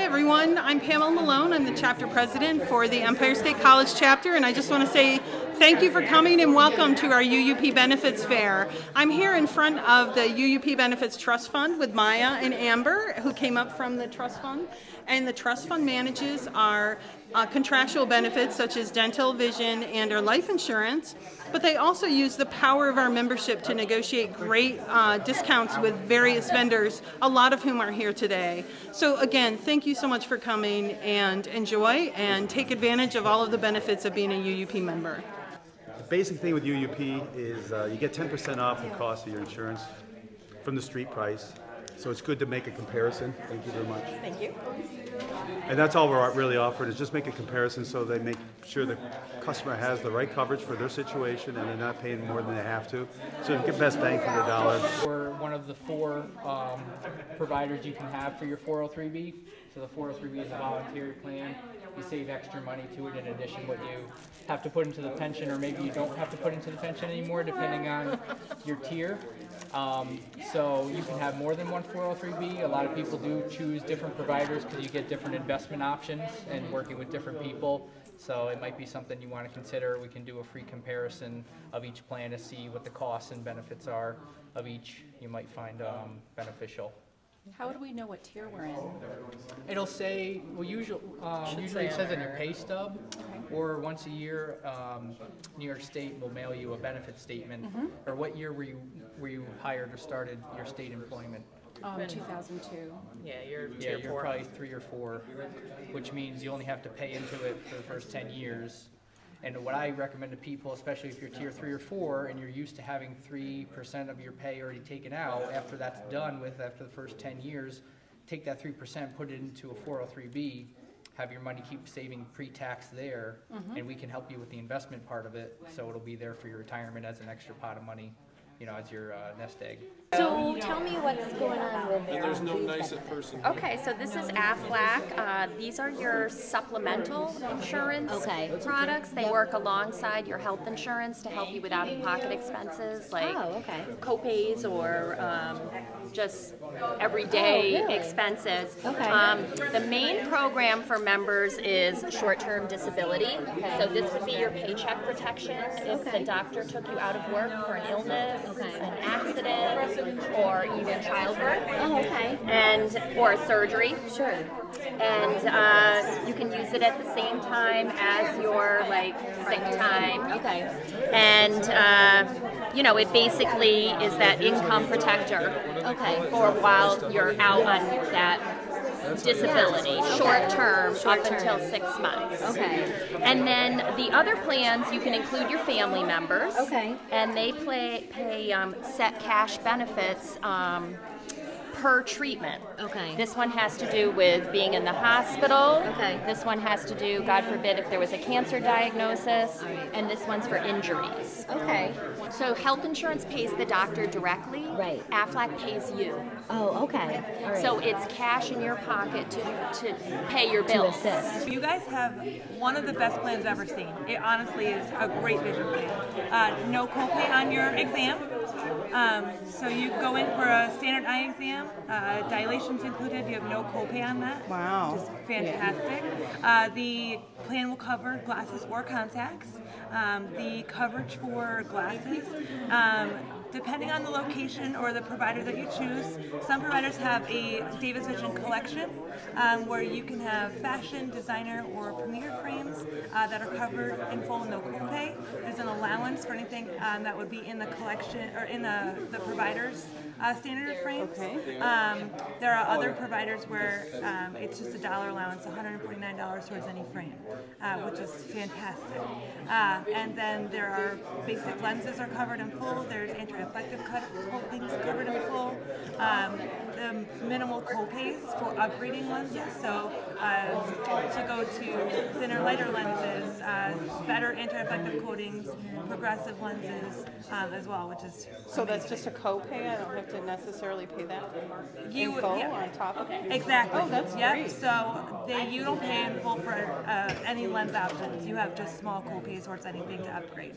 everyone. I'm Pamela Malone. I'm the chapter president for the Empire State College chapter, and I just want to say thank you for coming and welcome to our UUP Benefits Fair. I'm here in front of the UUP Benefits Trust Fund with Maya and Amber, who came up from the trust fund. And the trust fund manages our contractual benefits such as dental, vision, and our life insurance. But they also use the power of our membership to negotiate great discounts with various vendors, a lot of whom are here today. So again, thank you so much for coming, and enjoy and take advantage of all of the benefits of being a UUP member. The basic thing with UUP is you get 10% off the cost of your insurance from the street price. So it's good to make a comparison. Thank you very much. Thank you. And that's all we're really offering, is just make a comparison so they make sure the customer has the right coverage for their situation and they're not paying more than they have to. So you get best bang for the dollar. We're one of the four providers you can have for your 403B. So the 403B is a voluntary plan. You save extra money to it in addition what you have to put into the pension, or maybe you don't have to put into the pension anymore depending on your tier. So you can have more than one 403B. A lot of people do choose different providers because you get different investment options and working with different people. So it might be something you want to consider. We can do a free comparison of each plan to see what the costs and benefits are of each you might find beneficial. How would we know what tier we're in? It'll say, well, usually it says on your pay stub, or once a year, New York State will mail you a benefit statement. Or what year were you hired or started your state employment? 2002. You're probably 3 or 4, which means you only have to pay into it for the first 10 years. And what I recommend to people, especially if you're tier 3 or 4 and you're used to having 3% of your pay already taken out, after that's done with, after the first 10 years, take that 3%, put it into a 403B, have your money keep saving pre-tax there, and we can help you with the investment part of it, so it'll be there for your retirement as an extra pot of money, you know, as your nest egg. So tell me what's going on with And there's no nicer person. Okay, so this is AFLAC. These are your supplemental insurance products. They work alongside your health insurance to help you with out-of-pocket expenses like co-pays or just everyday expenses. The main program for members is short-term disability. So this would be your paycheck protection if the doctor took you out of work for an illness, an accident, or even childbirth, and or surgery. Sure. And you can use it at the same time as your sick time. And you know, it basically is that income protector. For while you're out on that disability, short term, up until 6 months. And then the other plans, you can include your family members. And they pay set cash benefits per treatment. This one has to do with being in the hospital. This one has to do, God forbid, if there was a cancer diagnosis. And this one's for injuries. So health insurance pays the doctor directly. AFLAC pays you. So it's cash in your pocket to pay your bills. You guys have one of the best plans I've ever seen. It honestly is a great vision plan. No copay on your exam. So you go in for a standard eye exam. Dilation's included. You have no copay on that. Wow. Which is fantastic. The plan will cover glasses or contacts. The coverage for glasses, depending on the location or the provider that you choose, some providers have a Davis Vision collection where you can have fashion, designer, or premier frames that are covered in full, no copay. There's an allowance for anything that would be in the collection or in the provider's standard frames. There are other providers where it's just $1 allowance, $149 towards any frame, which is fantastic. And then there are basic lenses are covered in full. There's anti-reflective coatings covered in full. The minimal copays for upgrading lenses. So to go to thinner, lighter lenses, better anti-reflective coatings, progressive lenses as well, which is So that's just a copay? I don't have to necessarily pay that in full on top of it? Exactly. Oh, that's great. So you don't pay in full for any lens options. You have just small copays towards anything to upgrade.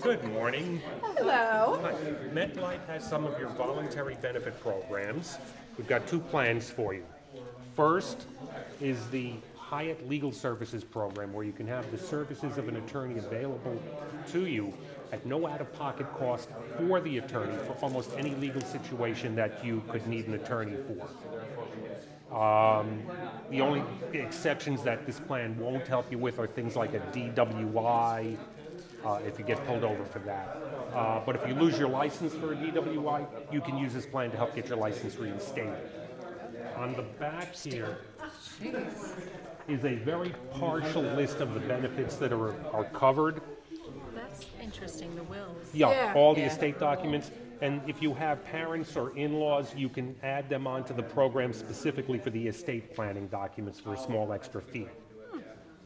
Good morning. Hello. Hi. MetLife has some of your voluntary benefit programs. We've got 2 plans for you. First is the Hyatt Legal Services Program, where you can have the services of an attorney available to you at no out-of-pocket cost for the attorney for almost any legal situation that you could need an attorney for. The only exceptions that this plan won't help you with are things like a DWI, if you get pulled over for that. But if you lose your license for a DWI, you can use this plan to help get your license reinstated. On the back here is a very partial list of the benefits that are covered. That's interesting, the wills. Yeah, all the estate documents. And if you have parents or in-laws, you can add them onto the program specifically for the estate planning documents for a small extra fee.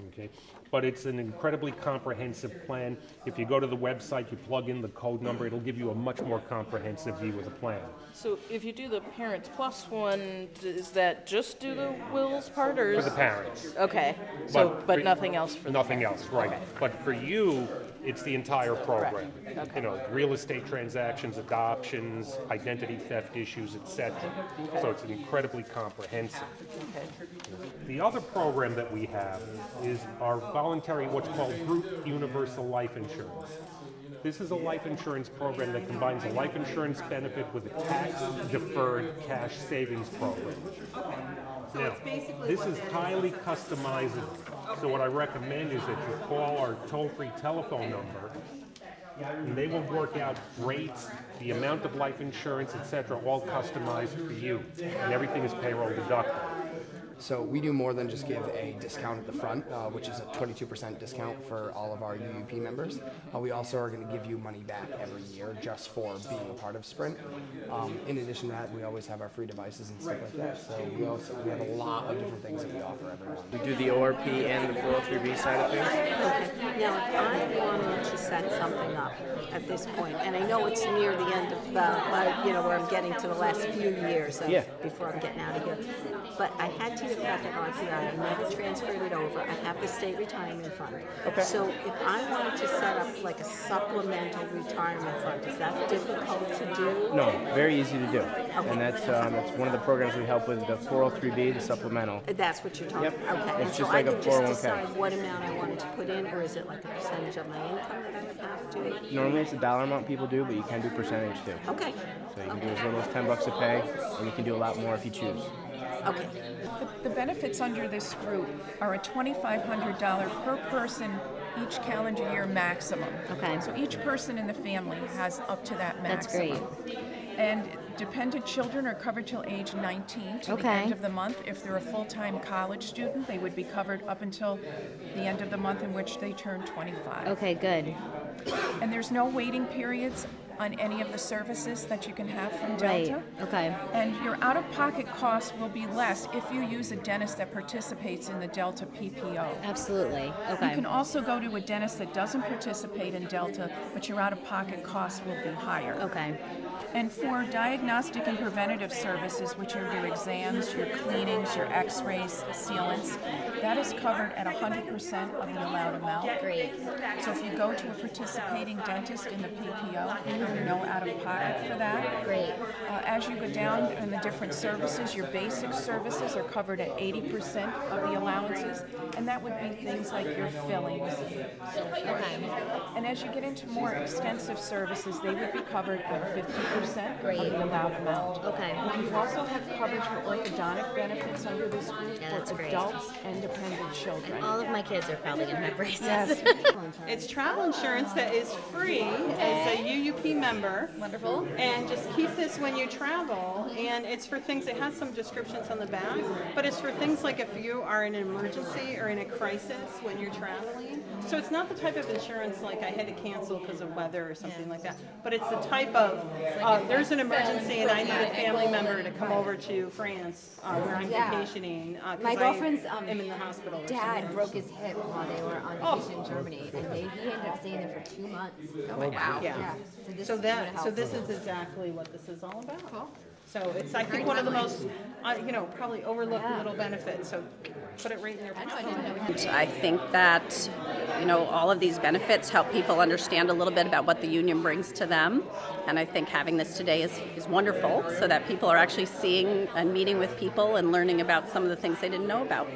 Okay, but it's an incredibly comprehensive plan. If you go to the website, you plug in the code number, it'll give you a much more comprehensive view of the plan. So if you do the Parents Plus one, does that just do the wills part, or For is the parents. Okay, so but for- nothing else for Nothing else, right. Okay. But for you, it's the entire program. Correct. You know, real estate transactions, adoptions, identity theft issues, etc. So it's incredibly comprehensive. The other program that we have is our voluntary, what's called Group Universal Life Insurance. This is a life insurance program that combines a life insurance benefit with a tax-deferred cash savings program. Now, this is highly customizable. So what I recommend is that you call our toll-free telephone number, and they will work out rates, the amount of life insurance, etc., all customized for you, and everything is payroll deductible. So we do more than just give a discount at the front, which is a 22% discount for all of our UUP members. We also are going to give you money back every year just for being a part of Sprint. In addition to that, we always have our free devices and stuff like that. So we have a lot of different things that we offer everyone. We do the ORP and the 403B side of things. Okay. Now, if I wanted to set something up at this point, and I know it's near the end of where I'm getting to the last few years before I'm getting out of here, but I had to get back at RPI. I never transferred it over. I have the state retirement fund. Okay. So if I wanted to set up like a supplemental retirement fund, is that difficult to do? No, very easy to do. Okay. And that's one of the programs we help with, the 403B, the supplemental. That's what you're talking about. Okay. It's and just so like I a could 401k. just decide what amount I wanted to put in, or is it like a percentage of my income that I would have to? Normally it's a dollar amount people do, but you can do percentage too. Okay. So you can do as little as $10 a pay, or you can do a lot more if you choose. Okay. The benefits under this group are a $2,500 per person each calendar year maximum. Okay. So each person in the family has up to that That's maximum. great. And dependent children are covered till age 19 to the Okay. end of the month. If they're a full-time college student, they would be covered up until the end of the month in which they turn 25. Okay, good. And there's no waiting periods on any of the services that you can have from Delta. Right. Okay. And your out-of-pocket costs will be less if you use a dentist that participates in the Delta PPO. Absolutely. Okay. You can also go to a dentist that doesn't participate in Delta, but your out-of-pocket costs will be higher. Okay. And for diagnostic and preventative services, which are your exams, your cleanings, your x-rays, sealants, that is covered at 100% of the allowed amount. Great. So if you go to a participating dentist in the PPO, no out-of-pocket for that. Great. As you go down in the different services, your basic services are covered at 80% of the allowances, and that would be things like your fillings. Okay. And as you get into more extensive services, they would be covered at 50% Great. of the allowed amount. Okay. You also have coverage for orthodontic benefits under this group Yeah, that's for great. adults and dependent children. All of my kids are probably going to have braces. Yes. It's travel insurance that is free as a UUP member. Wonderful. And just keep this when you travel. And it's for things, it has some descriptions on the back, but it's for things like if you are in an emergency or in a crisis when you're traveling. So it's not the type of insurance like I had to cancel because of weather or something like that, but it's the type of, there's an emergency and I need a family member to come over to France where I'm vacationing. My girlfriend's I'm in the hospital. or dad something. broke his hip while they were on vacation in Germany, and he ended up staying there for 2 months. Oh, wow. Yeah. Yeah. So this is exactly what this is all about. Cool. So it's, I think, one of the most, probably overlooked little benefits. So put it right in your pocket. I think that, all of these benefits help people understand a little bit about what the union brings to them. And I think having this today is wonderful so that people are actually seeing and meeting with people and learning about some of the things they didn't know about.